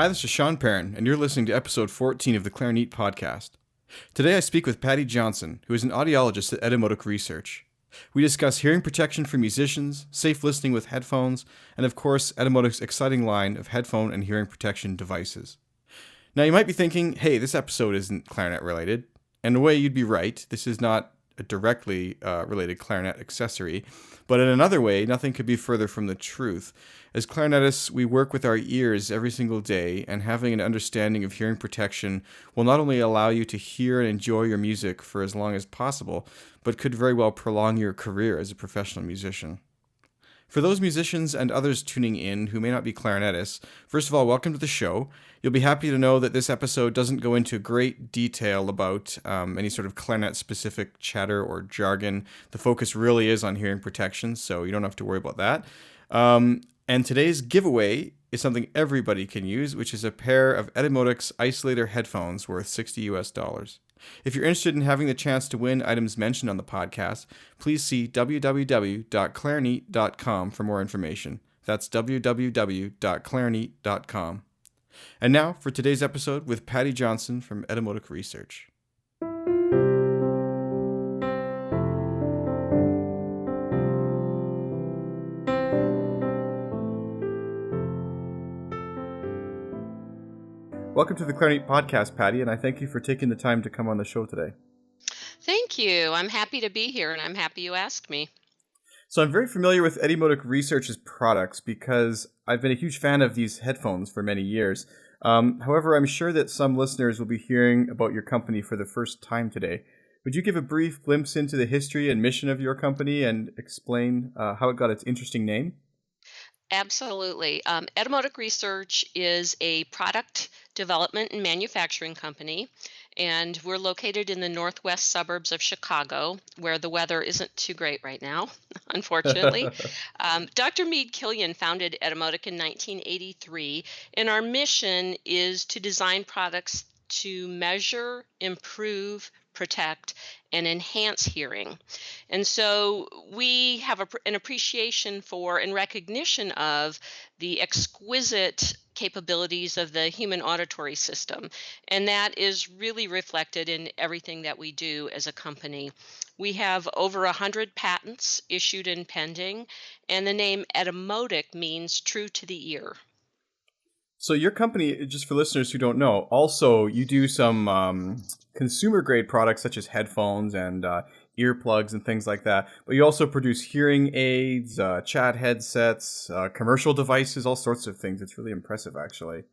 Hi, this is Sean Perrin, and you're listening to episode 14 of the Clarineat podcast. Today I speak with Patty Johnson, who is an audiologist at Etymōtic Research. We discuss hearing protection for musicians, safe listening with headphones, and of course, Etymotic's exciting line of headphone and hearing protection devices. Now you might be thinking, hey, this episode isn't clarinet related. And in a way, you'd be right. This is not a directly related clarinet accessory. But in another way, nothing could be further from the truth. As clarinetists, we work with our ears every single day, and having an understanding of hearing protection will not only allow you to hear and enjoy your music for as long as possible, but could very well prolong your career as a professional musician. For those musicians and others tuning in who may not be clarinetists, first of all, welcome to the show. You'll be happy to know that this episode doesn't go into great detail about any sort of clarinet-specific chatter or jargon. The focus really is on hearing protection, so you don't have to worry about that. And today's giveaway is something everybody can use, which is a pair of Etymotic's isolator headphones worth $60 US. If you're interested in having the chance to win items mentioned on the podcast, please see www.clarineat.com for more information. That's www.clarineat.com. And now for today's episode with Patty Johnson from Etymōtic Research. Welcome to the Clarineat podcast, Patty, and I thank you for taking the time to come on the show today. Thank you. I'm happy to be here, and I'm happy you asked me. So I'm very familiar with Etymōtic Research's products because I've been a huge fan of these headphones for many years. However, I'm sure that some listeners will be hearing about your company for the first time today. Would you give a brief glimpse into the history and mission of your company and explain how it got its interesting name? Absolutely. Etymotic Research is a product development and manufacturing company, and we're located in the northwest suburbs of Chicago, where the weather isn't too great right now, unfortunately. Dr. Meade Killian founded Etymotic in 1983, and our mission is to design products to measure, improve, protect, and enhance hearing. And so we have an appreciation for and recognition of the exquisite capabilities of the human auditory system. And that is really reflected in everything that we do as a company. We have over 100 patents issued and pending, and the name Etymotic means true to the ear. So your company, just for listeners who don't know, also you do some consumer-grade products such as headphones and earplugs and things like that. But you also produce hearing aids, chat headsets, commercial devices, all sorts of things. It's really impressive, actually.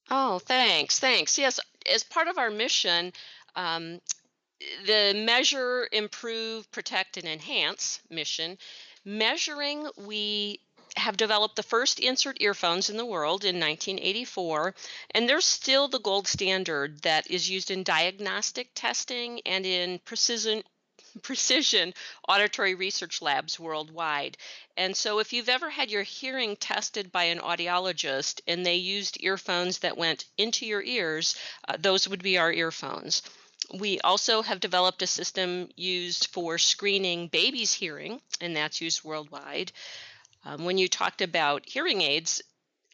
Oh, thanks. Yes, as part of our mission, the measure, improve, protect, and enhance mission, measuring, we have developed the first insert earphones in the world in 1984, and they're still the gold standard that is used in diagnostic testing and in precision auditory research labs worldwide. And so if you've ever had your hearing tested by an audiologist and they used earphones that went into your ears, those would be our earphones. We also have developed a system used for screening babies' hearing, and that's used worldwide. When you talked about hearing aids,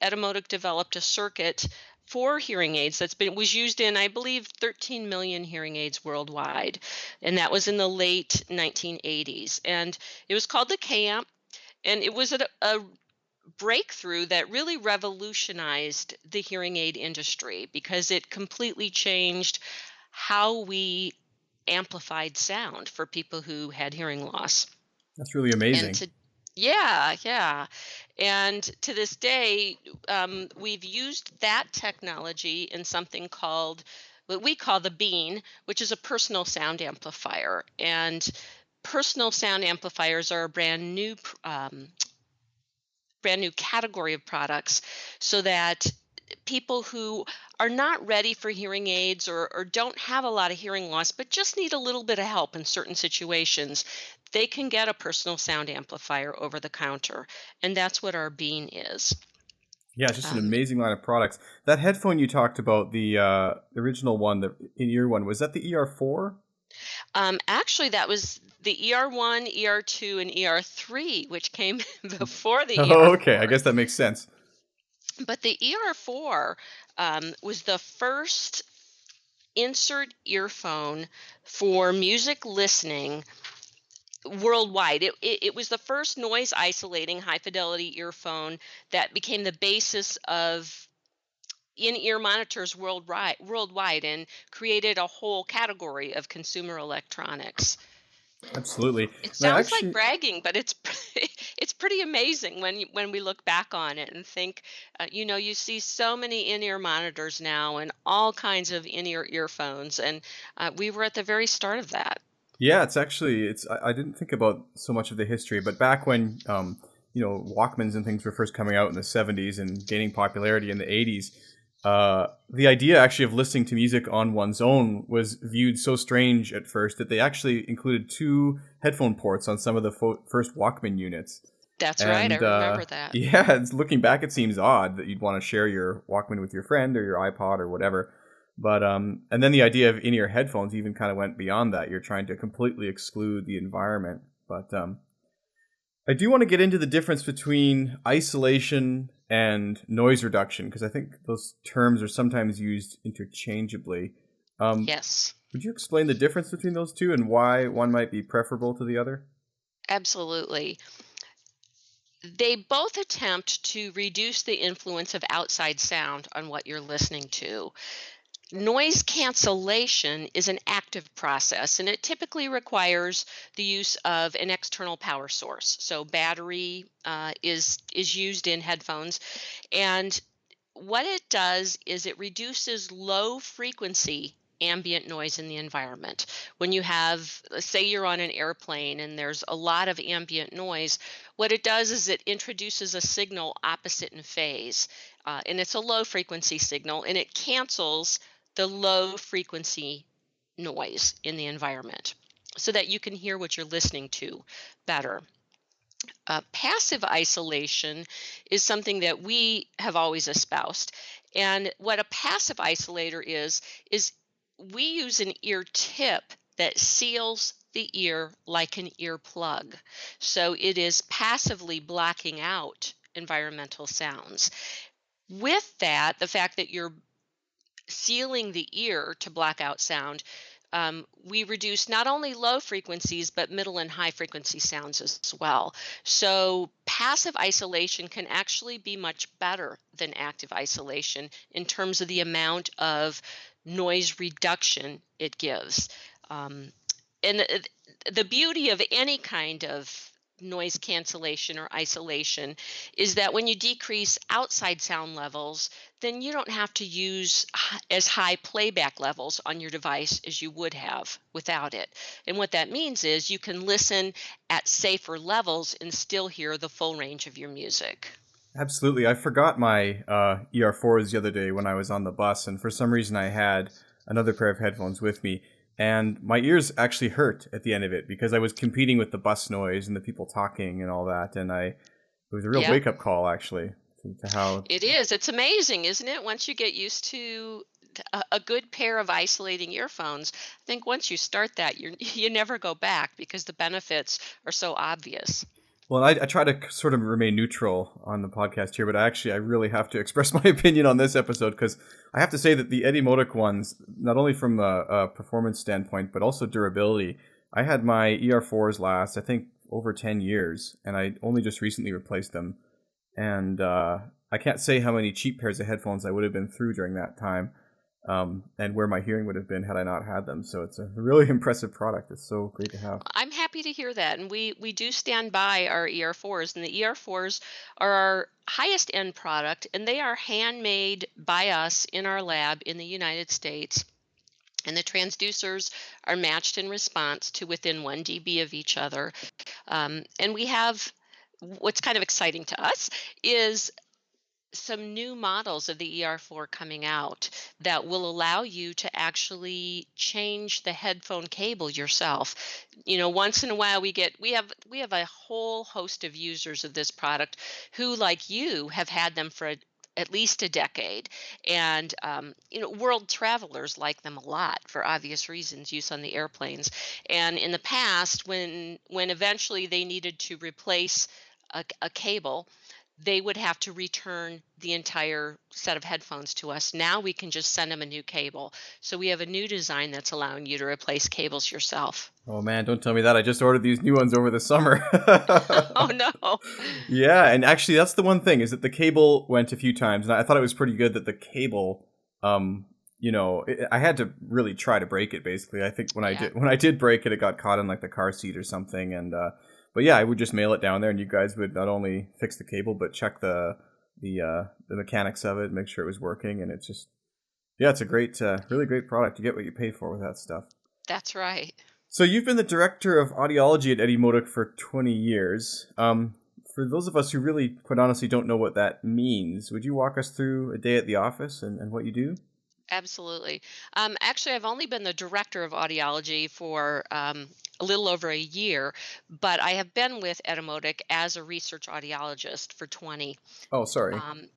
Etymotic developed a circuit for hearing aids was used in, I believe, 13 million hearing aids worldwide, and that was in the late 1980s. And it was called the K-Amp, and it was a breakthrough that really revolutionized the hearing aid industry because it completely changed how we amplified sound for people who had hearing loss. That's really amazing. Yeah. And to this day, we've used that technology in something called what we call the Bean, which is a personal sound amplifier. And personal sound amplifiers are a brand new category of products, so that people who are not ready for hearing aids or don't have a lot of hearing loss, but just need a little bit of help in certain situations, they can get a personal sound amplifier over the counter. And that's what our Bean is. Yeah, it's just an amazing line of products. That headphone you talked about, the original one, the in-ear one, was that the ER4? Actually, that was the ER1, ER2, and ER3, which came before the ER4. Oh, okay. I guess that makes sense. But the ER4 was the first insert earphone for music listening worldwide. It was the first noise isolating high fidelity earphone that became the basis of in-ear monitors worldwide and created a whole category of consumer electronics. Absolutely. It And I sounds like actually, bragging, but it's it's pretty amazing when we look back on it and think, you see so many in-ear monitors now and all kinds of in-ear earphones, and we were at the very start of that. yeah, it's actually, I didn't think about so much of the history, but back when, Walkmans and things were first coming out in the 70s and gaining popularity in the 80s, the idea actually of listening to music on one's own was viewed so strange at first that they actually included two headphone ports on some of the first Walkman units. That's right. I And remember that. yeah, looking back, it seems odd that you'd want to share your Walkman with your friend or your iPod or whatever. But and then the idea of in-ear headphones even kind of went beyond that. You're trying to completely exclude the environment. But I do want to get into the difference between isolation and noise reduction because I think those terms are sometimes used interchangeably. Um, Yes, would you explain the difference between those two and why one might be preferable to the other? absolutely. They both attempt to reduce the influence of outside sound on what you're listening to. Noise cancellation is an active process, and it typically requires the use of an external power source. So battery is used in headphones, and what it does is it reduces low frequency ambient noise in the environment. When you have, say, you're on an airplane and there's a lot of ambient noise, what it does is it introduces a signal opposite in phase. And it's a low frequency signal, and it cancels the low frequency noise in the environment so that you can hear what you're listening to better. Passive isolation is something that we have always espoused. And what a passive isolator is we use an ear tip that seals the ear like an earplug. So it is passively blocking out environmental sounds. With that, the fact that you're sealing the ear to block out sound, we reduce not only low frequencies, but middle and high frequency sounds as well. So passive isolation can actually be much better than active isolation in terms of the amount of noise reduction it gives. Um, and the beauty of any kind of noise cancellation or isolation is that when you decrease outside sound levels, then you don't have to use as high playback levels on your device as you would have without it. And what that means is you can listen at safer levels and still hear the full range of your music. Absolutely. I forgot my ER4s the other day when I was on the bus, and for some reason I had another pair of headphones with me, and my ears actually hurt at the end of it because I was competing with the bus noise and the people talking and all that, and it was a real Yep, wake-up call actually to how. it is. It's amazing, isn't it? Once you get used to a good pair of isolating earphones, I think once you start that, you never go back because the benefits are so obvious. Well, I try to sort of remain neutral on the podcast here, but I really have to express my opinion on this episode because I have to say that the Etymotic ones, not only from a performance standpoint, but also durability. I had my ER4s last, I think, over 10 years, and I only just recently replaced them. And I can't say how many cheap pairs of headphones I would have been through during that time, and where my hearing would have been had I not had them. So it's a really impressive product. It's so great to have. I'm happy to hear that. And we do stand by our ER4s. And the ER4s are our highest end product, and they are handmade by us in our lab in the United States. And the transducers are matched in response to within 1 dB of each other. And we have what's kind of exciting to us is some new models of the ER4 coming out that will allow you to actually change the headphone cable yourself. Once in a while we have a whole host of users of this product who, like you, have had them for at least a decade, and world travelers like them a lot for obvious reasons, use on the airplanes. And in the past, when eventually they needed to replace a cable, they would have to return the entire set of headphones to us. Now we can just send them a new cable. So we have a new design that's allowing you to replace cables yourself. Oh man, don't tell me that. I just ordered these new ones over the summer. Oh no. Yeah, and actually that's the one thing is that the cable went a few times, and I thought it was pretty good that the cable, I had to really try to break it. Basically, I think when Yeah. I did break it, it got caught in like the car seat or something, and but yeah, I would just mail it down there, and you guys would not only fix the cable but check the mechanics of it, make sure it was working, and it's just it's a great, really great product. You get what you pay for with that stuff. That's right. So you've been the director of audiology at Etymotic for 20 years. For those of us who really, quite honestly, don't know what that means, would you walk us through a day at the office and what you do? Absolutely. Actually, I've only been the director of audiology for a little over a year, but I have been with Etymotic as a research audiologist for 20. Oh, sorry. Um,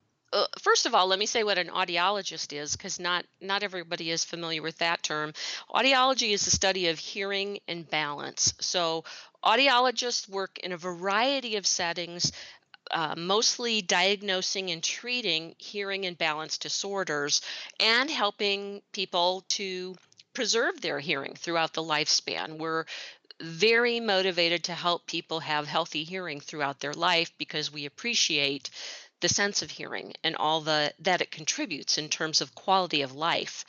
First of all, let me say what an audiologist is, because not everybody is familiar with that term. Audiology is the study of hearing and balance. So audiologists work in a variety of settings, mostly diagnosing and treating hearing and balance disorders and helping people to preserve their hearing throughout the lifespan. We're very motivated to help people have healthy hearing throughout their life because we appreciate the sense of hearing and all that it contributes in terms of quality of life.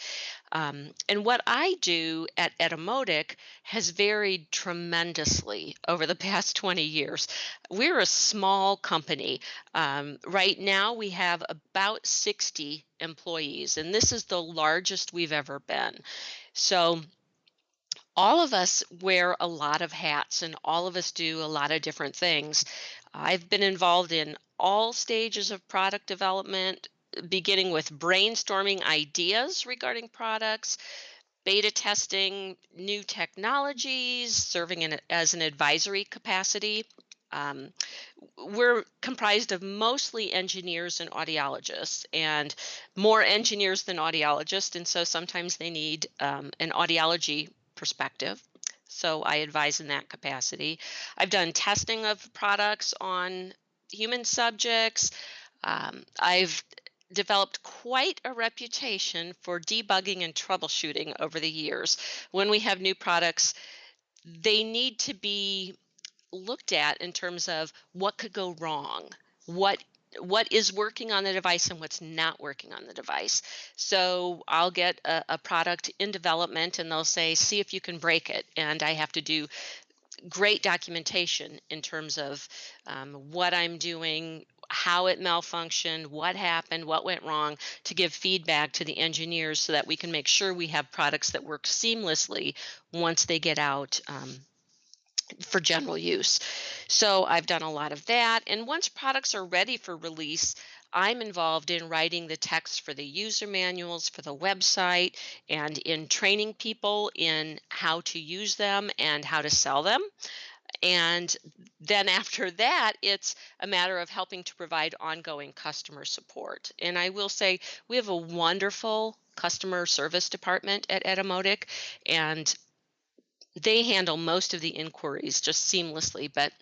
And what I do at Etymotic has varied tremendously over the past 20 years. We're a small company. Right now, we have about 60 employees, and this is the largest we've ever been. So, all of us wear a lot of hats and all of us do a lot of different things. I've been involved in all stages of product development, beginning with brainstorming ideas regarding products, beta testing new technologies, serving as an advisory capacity. Um, we're comprised of mostly engineers and audiologists, and more engineers than audiologists, and so sometimes they need an audiology perspective. So I advise in that capacity. I've done testing of products on human subjects. I've developed quite a reputation for debugging and troubleshooting over the years. When we have new products, they need to be looked at in terms of what could go wrong, what what is working on the device and what's not working on the device. So I'll get a product in development and they'll say, see if you can break it. And I have to do great documentation in terms of what I'm doing, how it malfunctioned, what happened, what went wrong, to give feedback to the engineers so that we can make sure we have products that work seamlessly once they get out for general use. So I've done a lot of that. And once products are ready for release, I'm involved in writing the text for the user manuals for the website and in training people in how to use them and how to sell them. And then after that, it's a matter of helping to provide ongoing customer support. And I will say we have a wonderful customer service department at Etymotic, and they handle most of the inquiries just seamlessly, but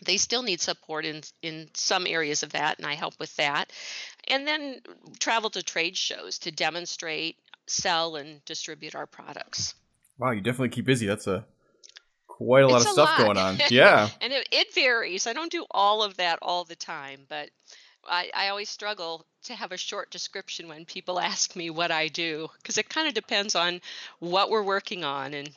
they still need support in some areas of that, and I help with that. And then travel to trade shows to demonstrate, sell, and distribute our products. Wow, you definitely keep busy. That's quite a lot It's of a stuff lot, going on. Yeah. and it varies. I don't do all of that all the time, but I always struggle to have a short description when people ask me what I do, because it kind of depends on what we're working on and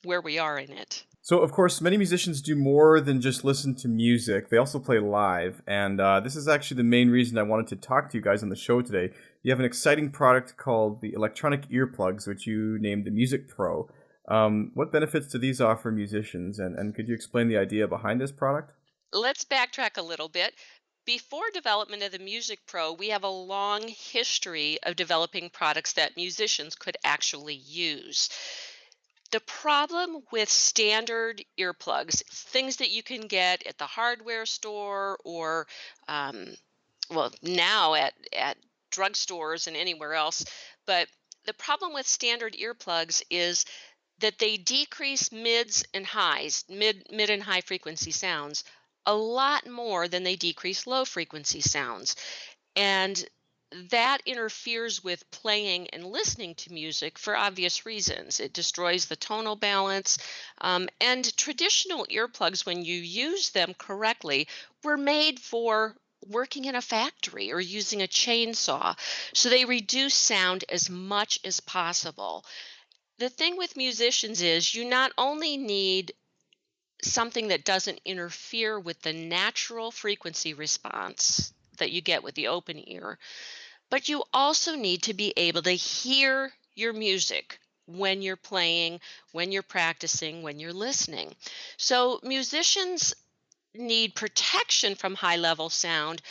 where we are in it. So, of course, many musicians do more than just listen to music. They also play live. And this is actually the main reason I wanted to talk to you guys on the show today. You have an exciting product called the electronic earplugs, which you named the Music Pro. What benefits do these offer musicians? And could you explain the idea behind this product? Let's backtrack a little bit. Before development of the Music Pro, we have a long history of developing products that musicians could actually use. The problem with standard earplugs, things that you can get at the hardware store or, um, well, now at drugstores and anywhere else, but the problem with standard earplugs is that they decrease mids and highs, mid and high frequency sounds a lot more than they decrease low frequency sounds. And that interferes with playing and listening to music for obvious reasons. It destroys the tonal balance. And traditional earplugs, when you use them correctly, were made for working in a factory or using a chainsaw. So they reduce sound as much as possible. The thing with musicians is you not only need something that doesn't interfere with the natural frequency response that you get with the open ear, but you also need to be able to hear your music when you're playing, when you're practicing, when you're listening. So musicians need protection from high level sound,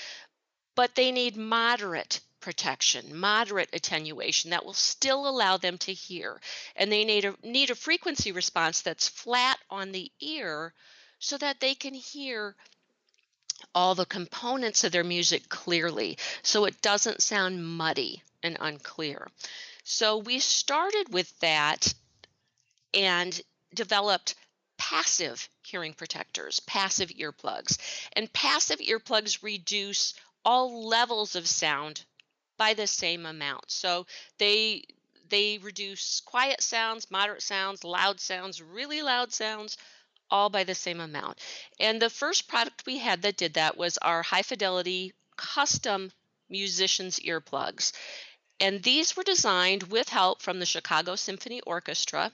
but they need moderate protection, moderate attenuation that will still allow them to hear. And they need a frequency response that's flat on the ear so that they can hear all the components of their music clearly, so it doesn't sound muddy and unclear. So we started with that and developed passive hearing protectors, passive earplugs. And passive earplugs reduce all levels of sound by the same amount. So they reduce quiet sounds, moderate sounds, loud sounds, really loud sounds, all by the same amount. And the first product we had that did that was our high fidelity custom musicians earplugs. And these were designed with help from the Chicago Symphony Orchestra.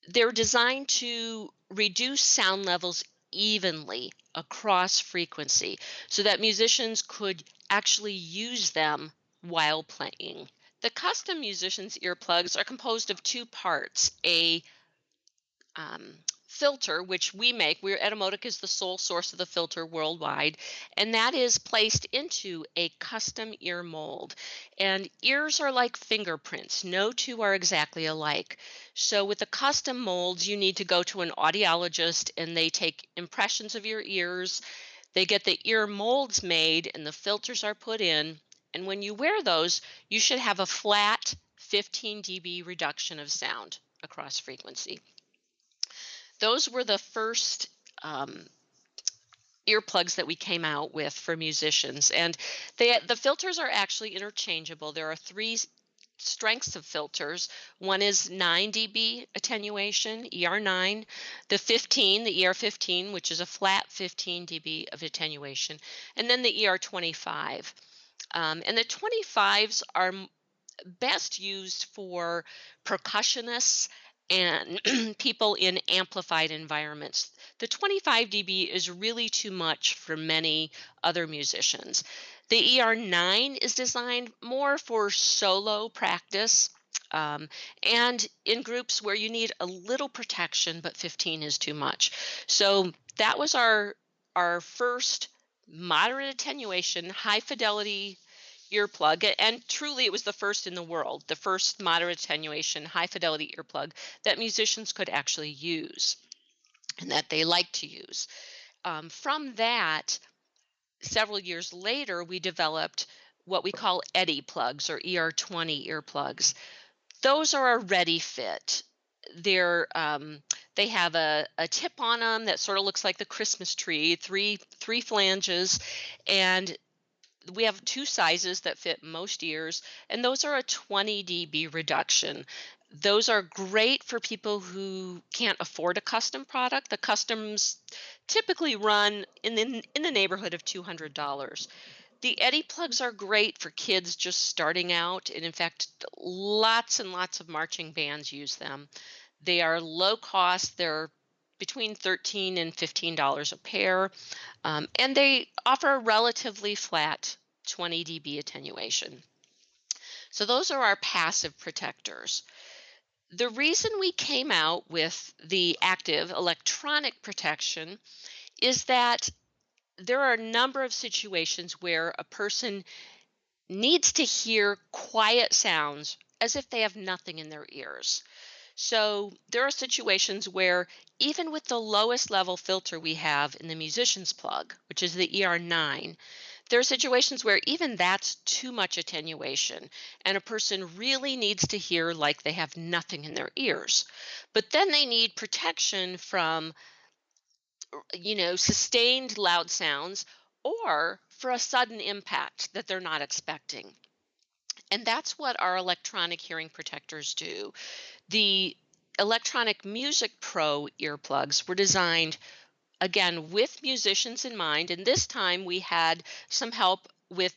They're designed to reduce sound levels evenly across frequency so that musicians could actually use them while playing. The custom musicians earplugs are composed of two parts, a filter, which we make. Etymotic is the sole source of the filter worldwide, and that is placed into a custom ear mold. And ears are like fingerprints. No two are exactly alike. So with the custom molds, you need to go to an audiologist, and they take impressions of your ears. They get the ear molds made, and the filters are put in. And when you wear those, you should have a flat 15 dB reduction of sound across frequency. Those were the first earplugs that we came out with for musicians, and the filters are actually interchangeable. There are three strengths of filters. One is 9 dB attenuation, ER9, the ER15, which is a flat 15 dB of attenuation, and then the ER25. And the 25s are best used for percussionists and people in amplified environments. The 25 dB is really too much for many other musicians. The ER9 is designed more for solo practice and in groups where you need a little protection, but 15 is too much. So that was our first moderate attenuation, high fidelity earplug, and truly it was the first in the world, the first moderate attenuation, high fidelity earplug that musicians could actually use and that they like to use. From that, several years later, we developed what we call Etyplugs or ER20 earplugs. Those are a ready fit. They have a tip on them that sort of looks like the Christmas tree, three flanges, and we have two sizes that fit most ears, and those are a 20 dB reduction. Those are great for people who can't afford a custom product. The customs typically run in the neighborhood of $200. The Etyplugs are great for kids just starting out, and in fact, lots and lots of marching bands use them. They are low cost. They're between $13 and $15 a pair, and they offer a relatively flat 20 dB attenuation. So those are our passive protectors. The reason we came out with the active electronic protection is that there are a number of situations where a person needs to hear quiet sounds as if they have nothing in their ears. So there are situations where even with the lowest level filter we have in the musician's plug, which is the ER9, there are situations where even that's too much attenuation and a person really needs to hear like they have nothing in their ears. But then they need protection from sustained loud sounds, or for a sudden impact that they're not expecting. And that's what our electronic hearing protectors do. The electronic music pro earplugs were designed, again, with musicians in mind, and this time we had some help with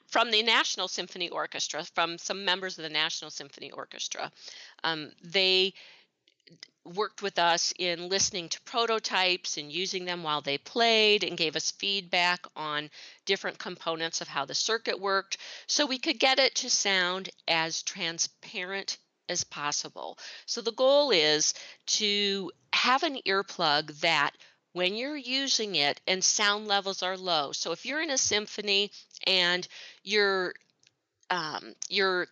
from the National Symphony Orchestra, from some members of the National Symphony Orchestra. They worked with us in listening to prototypes and using them while they played, and gave us feedback on different components of how the circuit worked, so we could get it to sound as transparent as possible. So the goal is to have an earplug that, when you're using it and sound levels are low, so if you're in a symphony and your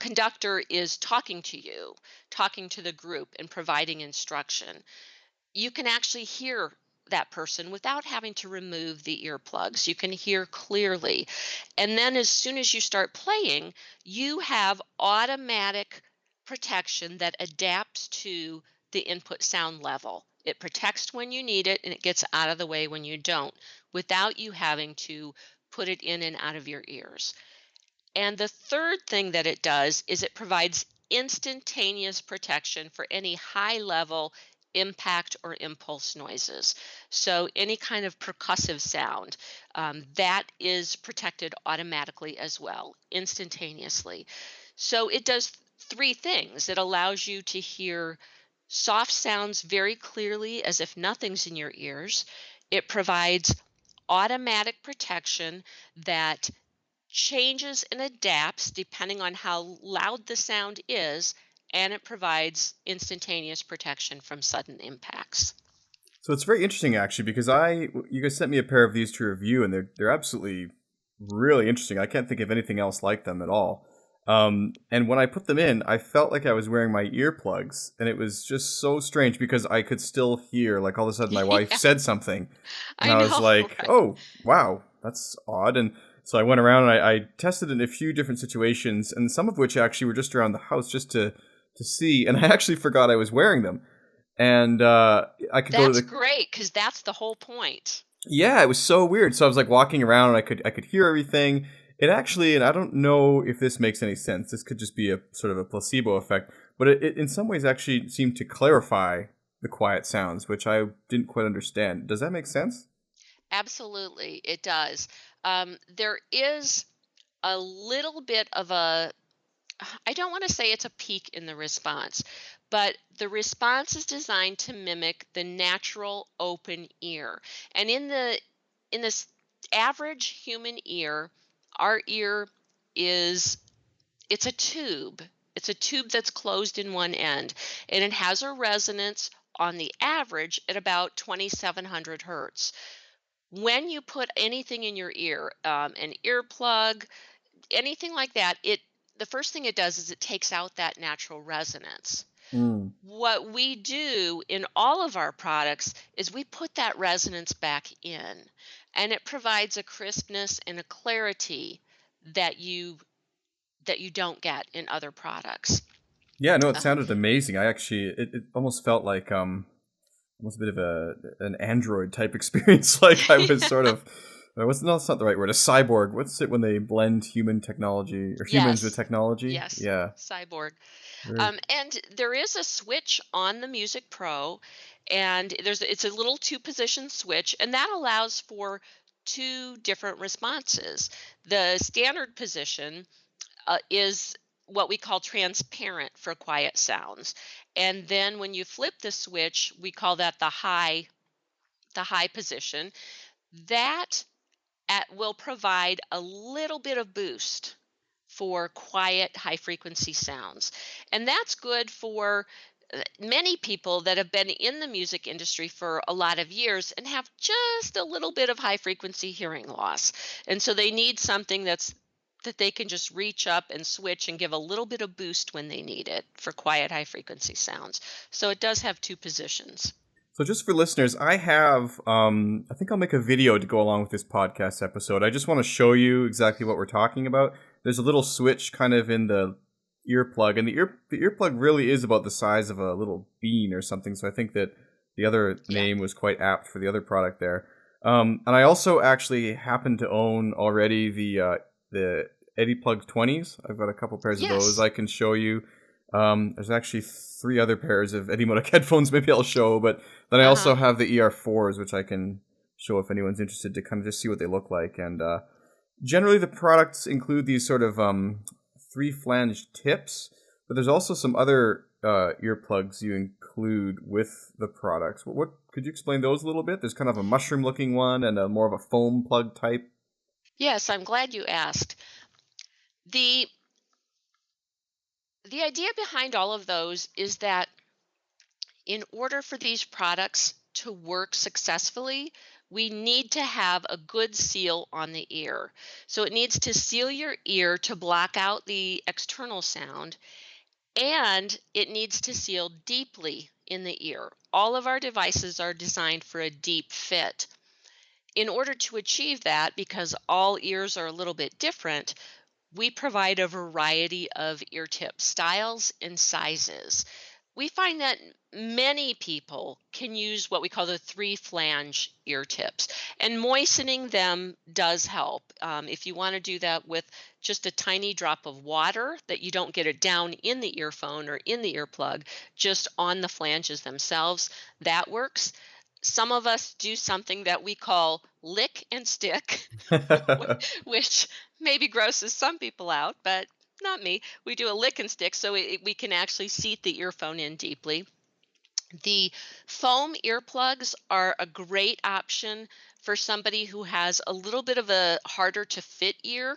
conductor is talking to the group and providing instruction, you can actually hear that person without having to remove the earplugs. You can hear clearly. And then as soon as you start playing, you have automatic protection that adapts to the input sound level. It protects when you need it, and it gets out of the way when you don't, without you having to put it in and out of your ears. And the third thing that it does is it provides instantaneous protection for any high level impact or impulse noises. So any kind of percussive sound, that is protected automatically as well, instantaneously. So it does three things. It allows you to hear soft sounds very clearly as if nothing's in your ears. It provides automatic protection that changes and adapts depending on how loud the sound is, and it provides instantaneous protection from sudden impacts. So it's very interesting, actually, because you guys sent me a pair of these to review, and they're absolutely really interesting. I can't think of anything else like them at all. And when I put them in, I felt like I was wearing my earplugs, and it was just so strange because I could still hear, like, all of a sudden my wife Yeah, said something, and I I was know, like, right? oh, wow, that's odd. And so I went around and I tested it in a few different situations, and some of which actually were just around the house just to see, and I actually forgot I was wearing them. And I could go to That's the great, because that's the whole point. yeah, it was so weird. So I was like walking around and I could hear everything. It actually, and I don't know if this makes any sense. This could just be a sort of a placebo effect, but it in some ways actually seemed to clarify the quiet sounds, which I didn't quite understand. Does that make sense? Absolutely, it does. There is a little bit of a, I don't want to say it's a peak in the response, but the response is designed to mimic the natural open ear. And in this average human ear, our ear is it's a tube. It's a tube that's closed in one end, and it has a resonance on the average at about 2700 hertz. When you put anything in your ear, an earplug, anything like that, the first thing it does is it takes out that natural resonance. Mm. What we do in all of our products is we put that resonance back in, and it provides a crispness and a clarity that you don't get in other products. Yeah, no, it Um, sounded amazing. I actually, it almost felt like almost a bit of an android type experience. Like I was sort yeah, of, what's no, that's not the right word. A cyborg. What's it when they blend human technology or humans with yes, technology? yes, Yeah. cyborg. Very And there is a switch on the Music Pro, and it's a little two-position switch, and that allows for two different responses. The standard position is what we call transparent for quiet sounds, and then when you flip the switch, we call that the high position. That will provide a little bit of boost for quiet, high frequency sounds. And that's good for many people that have been in the music industry for a lot of years and have just a little bit of high frequency hearing loss. And so they need something that they can just reach up and switch and give a little bit of boost when they need it for quiet, high frequency sounds. So it does have two positions. So just for listeners, I have, I think I'll make a video to go along with this podcast episode. I just want to show you exactly what we're talking about. There's a little switch kind of in the earplug, and the earplug really is about the size of a little bean or something. So I think that the other Yeah. name was quite apt for the other product there. And I also actually happen to own already the Etyplug 20s. I've got a couple pairs of those Yes. I can show you. There's actually 3 other pairs of Etymotic headphones maybe I'll show, but then I also Uh-huh. have the ER4s, which I can show if anyone's interested to kind of just see what they look like. And generally the products include these sort of 3 flange tips, but there's also some other earplugs you include with the products. What could you explain those a little bit? There's kind of a mushroom looking one and a more of a foam plug type. Yes, I'm glad you asked. The the idea behind all of those is that in order for these products to work successfully, we need to have a good seal on the ear. So it needs to seal your ear to block out the external sound, and it needs to seal deeply in the ear. All of our devices are designed for a deep fit. In order to achieve that, because all ears are a little bit different, we provide a variety of ear tip styles and sizes. We find that many people can use what we call the 3 flange ear tips, and moistening them does help. If you want to do that with just a tiny drop of water, that you don't get it down in the earphone or in the earplug, just on the flanges themselves, that works. Some of us do something that we call lick and stick, which maybe grosses some people out, but not me. We do a lick and stick so we can actually seat the earphone in deeply. The foam earplugs are a great option for somebody who has a little bit of a harder to fit ear,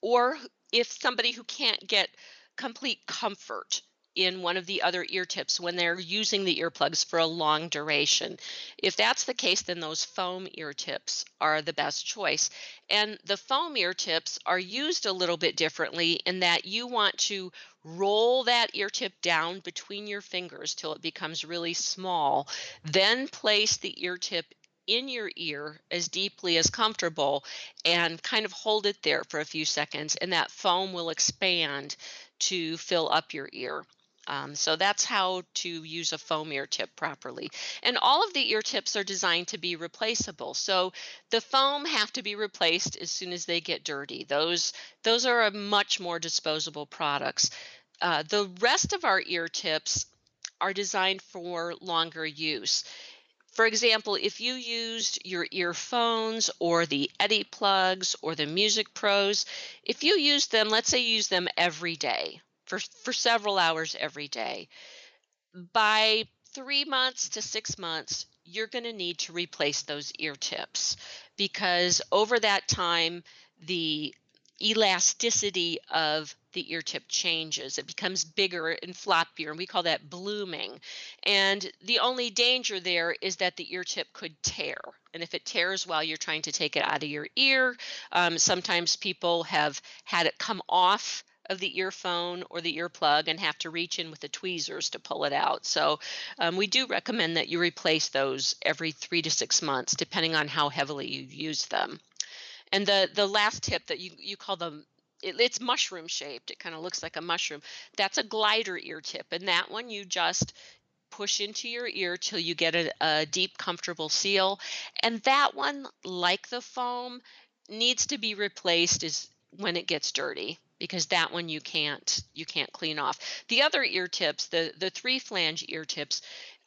or if somebody who can't get complete comfort in one of the other ear tips when they're using the earplugs for a long duration. If that's the case, then those foam ear tips are the best choice. And the foam ear tips are used a little bit differently in that you want to roll that ear tip down between your fingers till it becomes really small, then place the ear tip in your ear as deeply as comfortable and kind of hold it there for a few seconds, and that foam will expand to fill up your ear. So that's how to use a foam ear tip properly. And all of the ear tips are designed to be replaceable. So the foam have to be replaced as soon as they get dirty. Those are a much more disposable products. The rest of our ear tips are designed for longer use. For example, if you used your earphones or the Eddy plugs or the Music Pros, if you use them, let's say you use them every day for several hours every day, by 3 months to 6 months, you're going to need to replace those ear tips because over that time, the elasticity of the ear tip changes. It becomes bigger and floppier, and we call that blooming. And the only danger there is that the ear tip could tear. And if it tears while you're trying to take it out of your ear, sometimes people have had it come off of the earphone or the earplug and have to reach in with the tweezers to pull it out. So we do recommend that you replace those every 3 to 6 months, depending on how heavily you use them. And the last tip that you call them, it's mushroom shaped. It kind of looks like a mushroom. That's a glider ear tip, and that one you just push into your ear till you get a deep, comfortable seal. And that one, like the foam, needs to be replaced is when it gets dirty because that one you can't clean off. The other ear tips, the 3 flange ear tips,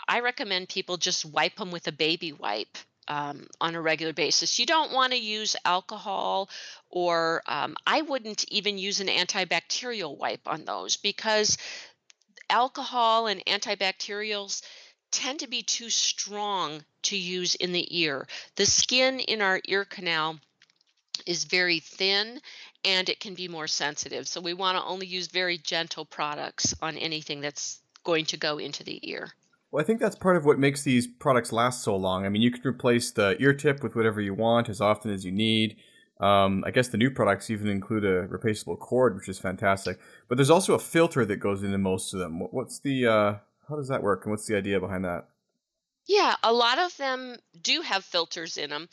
I recommend people just wipe them with a baby wipe. On a regular basis. You don't want to use alcohol, or I wouldn't even use an antibacterial wipe on those because alcohol and antibacterials tend to be too strong to use in the ear. The skin in our ear canal is very thin and it can be more sensitive. So we want to only use very gentle products on anything that's going to go into the ear. Well, I think that's part of what makes these products last so long. I mean, you can replace the ear tip with whatever you want as often as you need. I guess the new products even include a replaceable cord, which is fantastic. But there's also a filter that goes into most of them. What's the how does that work, and what's the idea behind that? Yeah, a lot of them do have filters in them.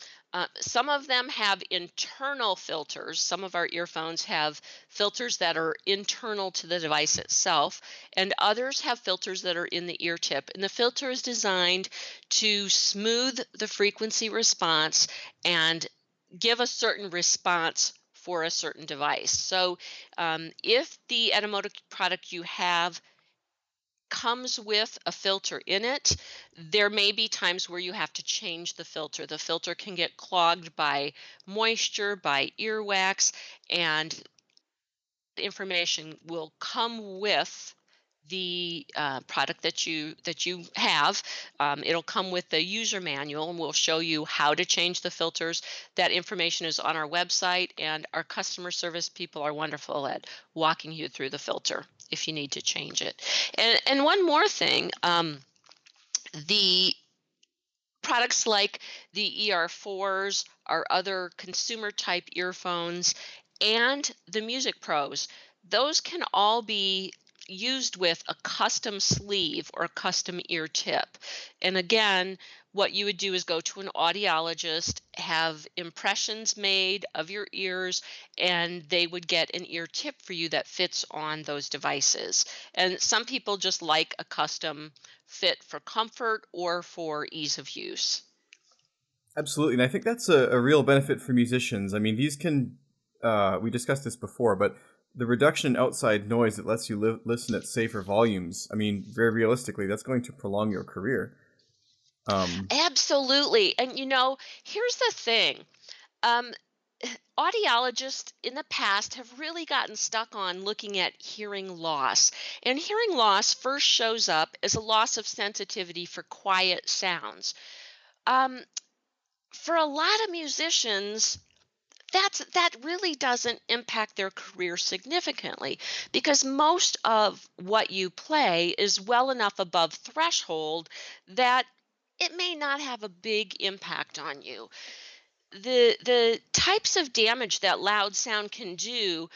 Some of them have internal filters. Some of our earphones have filters that are internal to the device itself, and others have filters that are in the ear tip. And the filter is designed to smooth the frequency response and give a certain response for a certain device. So, if the Etymotic product you have comes with a filter in it, there may be times where you have to change the filter. The filter can get clogged by moisture, by earwax, and information will come with the product that you have. It'll come with the user manual, and we'll show you how to change the filters. That information is on our website, and our customer service people are wonderful at walking you through the filter if you need to change it. And one more thing, the products like the ER4s, our other consumer type earphones, and the Music Pros, those can all be used with a custom sleeve or a custom ear tip. And again, what you would do is go to an audiologist, have impressions made of your ears, and they would get an ear tip for you that fits on those devices. And some people just like a custom fit for comfort or for ease of use. Absolutely, and I think that's a real benefit for musicians. I mean, these can, we discussed this before, but the reduction in outside noise that lets you listen at safer volumes, I mean, very realistically, that's going to prolong your career. Absolutely. And here's the thing. Um, Audiologists in the past have really gotten stuck on looking at hearing loss. And hearing loss first shows up as a loss of sensitivity for quiet sounds. Um, for a lot of musicians, that really doesn't impact their career significantly because most of what you play is well enough above threshold that it may not have a big impact on you. The types of damage that loud sound can do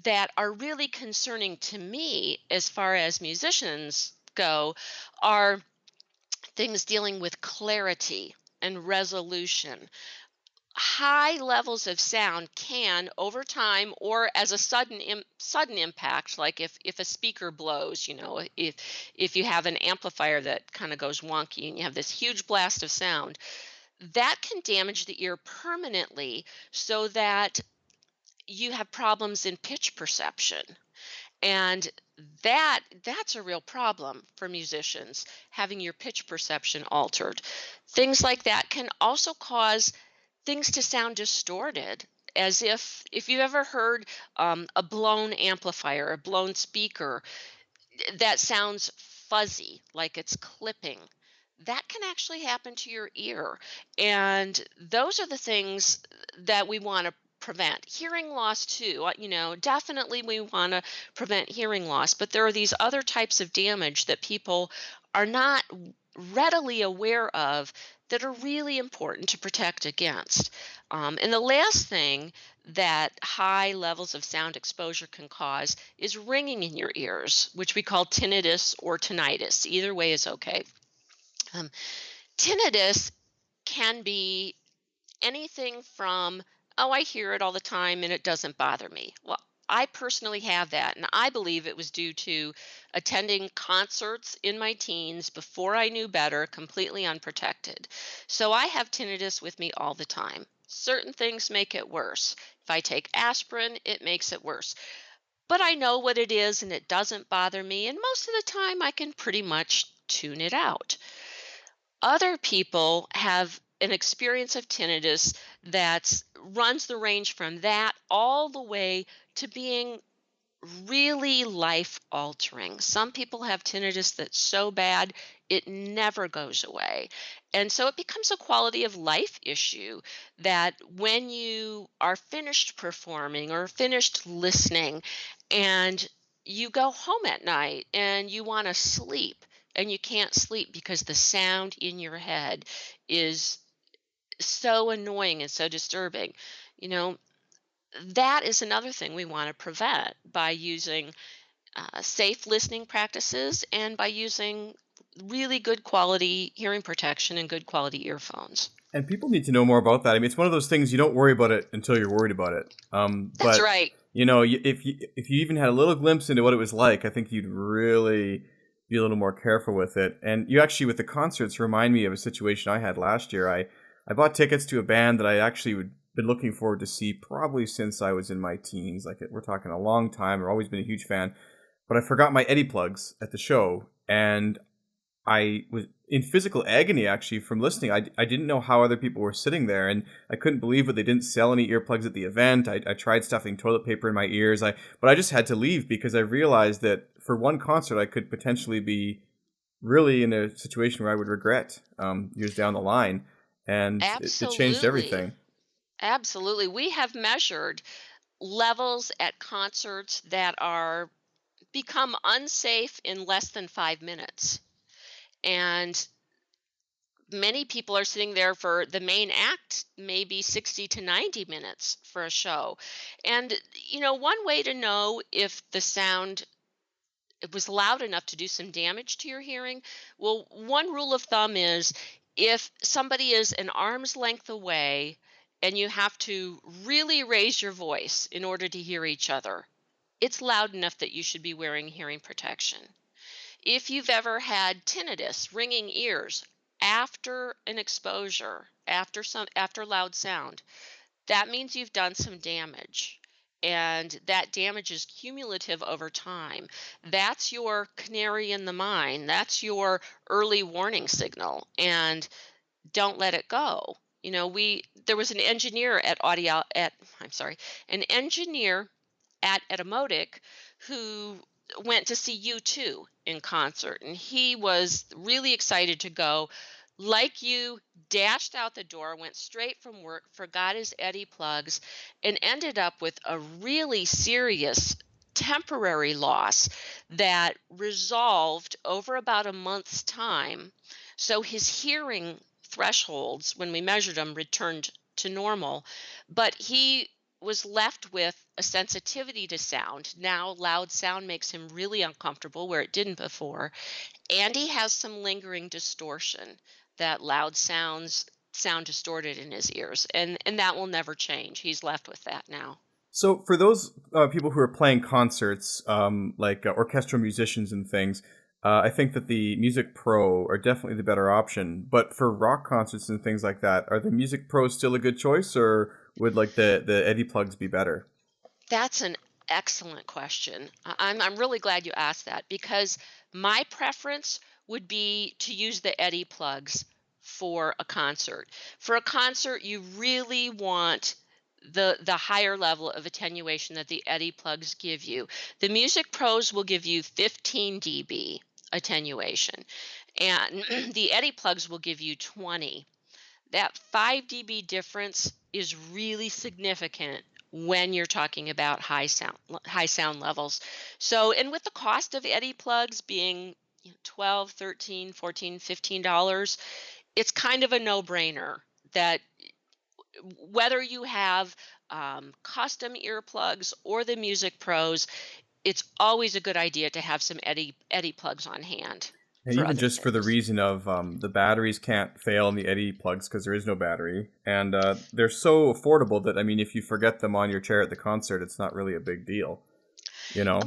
that are really concerning to me as far as musicians go are things dealing with clarity and resolution. High levels of sound can over time or as a sudden impact, like if a speaker blows, if you have an amplifier that kind of goes wonky and you have this huge blast of sound, that can damage the ear permanently so that you have problems in pitch perception. And that's a real problem for musicians, having your pitch perception altered. Things like that can also cause things to sound distorted, as if you've ever heard a blown amplifier, a blown speaker that sounds fuzzy, like it's clipping. That can actually happen to your ear. And those are the things that we want to prevent. Hearing loss, too. Definitely we want to prevent hearing loss, but there are these other types of damage that people are not readily aware of that are really important to protect against. And the last thing that high levels of sound exposure can cause is ringing in your ears, which we call tinnitus or tinnitus. Either way is okay. Um, Tinnitus can be anything from, oh, I hear it all the time and it doesn't bother me. Well, I personally have that, and I believe it was due to attending concerts in my teens before I knew better, completely unprotected. So I have tinnitus with me all the time. Certain things make it worse. If I take aspirin, it makes it worse. But I know what it is and it doesn't bother me, and most of the time I can pretty much tune it out. Other people have an experience of tinnitus that runs the range from that all the way to being really life altering. Some people have tinnitus that's so bad it never goes away. And so it becomes a quality of life issue that when you are finished performing or finished listening and you go home at night and you want to sleep and you can't sleep because the sound in your head is so annoying and so disturbing. You know, that is another thing we want to prevent by using safe listening practices and by using really good quality hearing protection and good quality earphones. And people need to know more about that. I mean, it's one of those things you don't worry about it until you're worried about it. That's But right. if you even had a little glimpse into what it was like, I think you'd really be a little more careful with it. And you actually, with the concerts, remind me of a situation I had last year. I bought tickets to a band that I actually would been looking forward to see probably since I was in my teens. Like we're talking a long time. I've always been a huge fan, but I forgot my Eddie plugs at the show, and I was in physical agony actually from listening. I didn't know how other people were sitting there, and I couldn't believe it. They didn't sell any earplugs at the event. I tried stuffing toilet paper in my ears. But I just had to leave because I realized that for one concert I could potentially be really in a situation where I would regret years down the line, and it changed Absolutely. everything. Absolutely. We have measured levels at concerts that are become unsafe in less than 5 minutes. And many people are sitting there for the main act, maybe 60 to 90 minutes for a show. And, one way to know if the sound it was loud enough to do some damage to your hearing, well, one rule of thumb is if somebody is an arm's length away and you have to really raise your voice in order to hear each other, it's loud enough that you should be wearing hearing protection. If you've ever had tinnitus, ringing ears after an exposure, after loud sound, that means you've done some damage. And that damage is cumulative over time. That's your canary in the mine. That's your early warning signal. And don't let it go. We there was an engineer an engineer at Etymotic who went to see U2 in concert, and he was really excited to go. Like you, dashed out the door, went straight from work, forgot his Eddie plugs, and ended up with a really serious temporary loss that resolved over about a month's time. So his hearing thresholds, when we measured them, returned to normal, but he was left with a sensitivity to sound. Now, loud sound makes him really uncomfortable where it didn't before. And he has some lingering distortion that loud sounds sound distorted in his ears. And that will never change. He's left with that now. So for those people who are playing concerts, like orchestral musicians and things, I think that the Music Pro are definitely the better option. But for rock concerts and things like that, are the Music Pros still a good choice, or would like the Eddie plugs be better? That's an excellent question. I'm really glad you asked that because my preference would be to use the Eddie plugs for a concert. For a concert, you really want the higher level of attenuation that the Eddie plugs give you. The Music Pros will give you 15 dB attenuation, and the Eddie plugs will give you 20. That 5 dB difference is really significant when you're talking about high sound levels. So, and with the cost of Eddie plugs being 12, 13, 14, $15, it's kind of a no-brainer that whether you have custom earplugs or the Music Pros, it's always a good idea to have some Eddie plugs on hand And for even other just for the things. reason of the batteries can't fail in the Eddie plugs because there is no battery, and they're so affordable that I mean, if you forget them on your chair at the concert, it's not really a big deal, you know.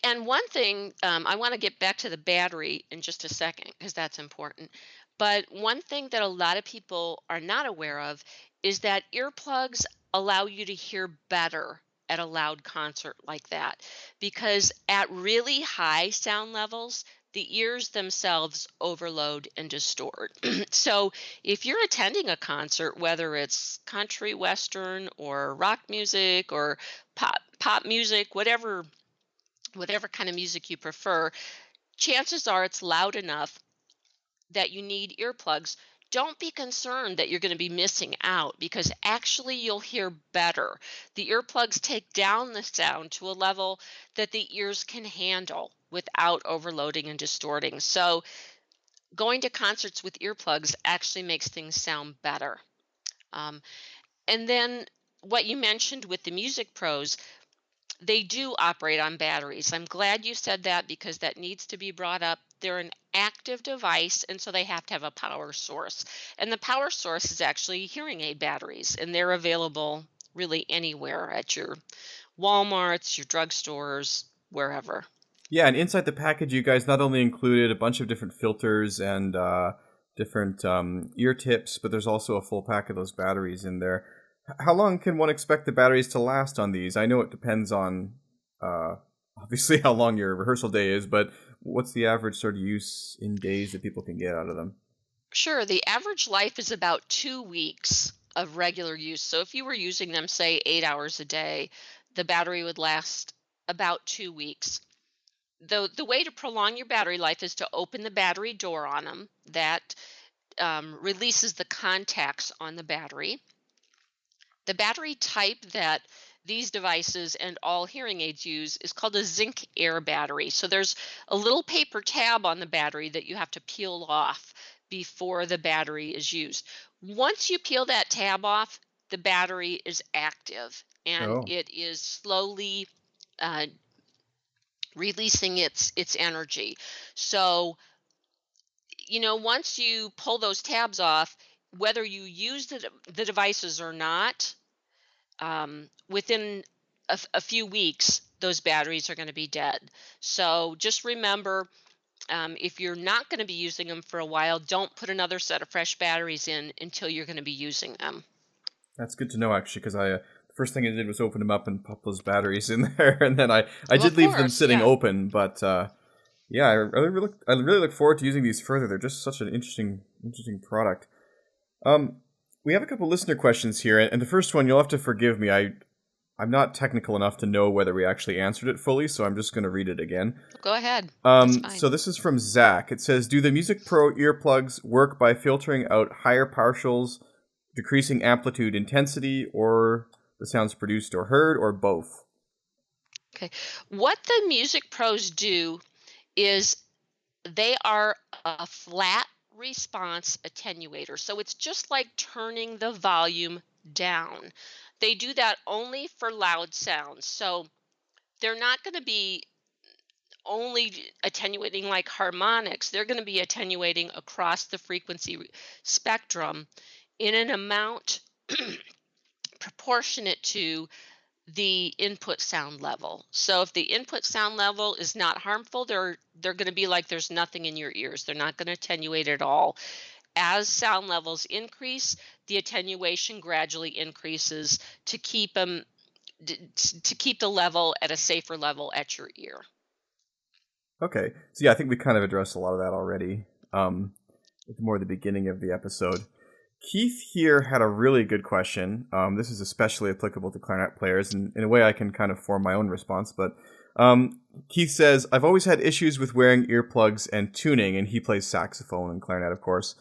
And one thing, I want to get back to the battery in just a second because that's important. But one thing that a lot of people are not aware of is that earplugs allow you to hear better at a loud concert like that because at really high sound levels, the ears themselves overload and distort. So if you're attending a concert, whether it's country, western, or rock music, or pop music, whatever kind of music you prefer, chances are it's loud enough that you need earplugs. Don't be concerned that you're going to be missing out because actually you'll hear better. The earplugs take down the sound to a level that the ears can handle without overloading and distorting. So, going to concerts with earplugs actually makes things sound better. Um, and then, what you mentioned with the Music Pros, they do operate on batteries. I'm glad you said that because that needs to be brought up. They're an active device, and so they have to have a power source. And the power source is actually hearing aid batteries, and they're available really anywhere at your Walmarts, your drugstores, wherever. Yeah, and inside the package, you guys not only included a bunch of different filters and different ear tips, but there's also a full pack of those batteries in there. How long can one expect the batteries to last on these? I know it depends on obviously how long your rehearsal day is, but what's the average sort of use in days that people can get out of them? Sure, the average life is about 2 weeks of regular use. So if you were using them, say, 8 hours a day, the battery would last about 2 weeks. The way to prolong your battery life is to open the battery door on them. That releases the contacts on the battery. The battery type that these devices and all hearing aids use is called a zinc air battery. So there's a little paper tab on the battery that you have to peel off before the battery is used. Once you peel that tab off, the battery is active and Oh, it is slowly uh, releasing its energy. So, once you pull those tabs off, whether you use the devices or not, within a few weeks, those batteries are going to be dead. So just remember, if you're not going to be using them for a while, don't put another set of fresh batteries in until you're going to be using them. that's good to know, actually, because the first thing I did was open them up and pop those batteries in there, and then I Well, did of leave them course, sitting yeah. open, but yeah, I really look forward to using these further. They're just such an interesting product. Um, we have a couple listener questions here, and the first one, you'll have to forgive me. I'm not technical enough to know whether we actually answered it fully, so I'm just going to read it again. Go ahead. That's fine. So this is from Zach. It says, "Do the Music Pro earplugs work by filtering out higher partials, decreasing amplitude intensity, or the sounds produced or heard, or both?" Okay. What the Music Pros do is they are a flat response attenuator. So it's just like turning the volume down. They do that only for loud sounds. So they're not going to be only attenuating like harmonics. They're going to be attenuating across the frequency spectrum in an amount proportionate to the input sound level. So if the input sound level is not harmful, they're going to be like there's nothing in your ears. They're not going to attenuate at all. As sound levels increase, the attenuation gradually increases to keep them to keep the level at a safer level at your ear. Okay, so yeah, I think we kind of addressed a lot of that already. At more the beginning of the episode. Keith here had a really good question. This is especially applicable to clarinet players, and in a way I can kind of form my own response. But Keith says, "I've always had issues with wearing earplugs and tuning," and he plays saxophone and clarinet, of course.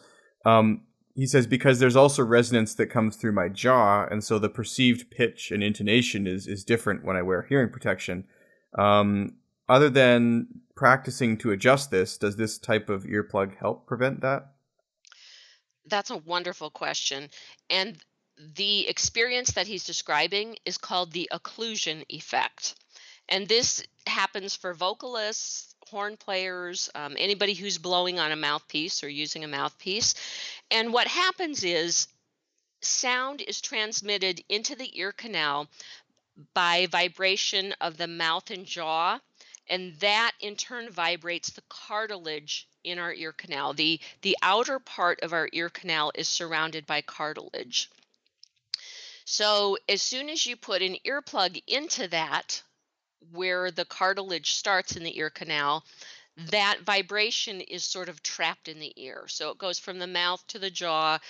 He says, "Because there's also resonance that comes through my jaw, and so the perceived pitch and intonation is different when I wear hearing protection. Other than practicing to adjust this, does this type of earplug help prevent that?" That's a wonderful question. And the experience that he's describing is called the occlusion effect. And this happens for vocalists, horn players, anybody who's blowing on a mouthpiece or using a mouthpiece. And what happens is sound is transmitted into the ear canal by vibration of the mouth and jaw, and that in turn vibrates the cartilage in our ear canal. The outer part of our ear canal is surrounded by cartilage. So as soon as you put an earplug into that, where the cartilage starts in the ear canal, that vibration is sort of trapped in the ear. So it goes from the mouth to the jaw,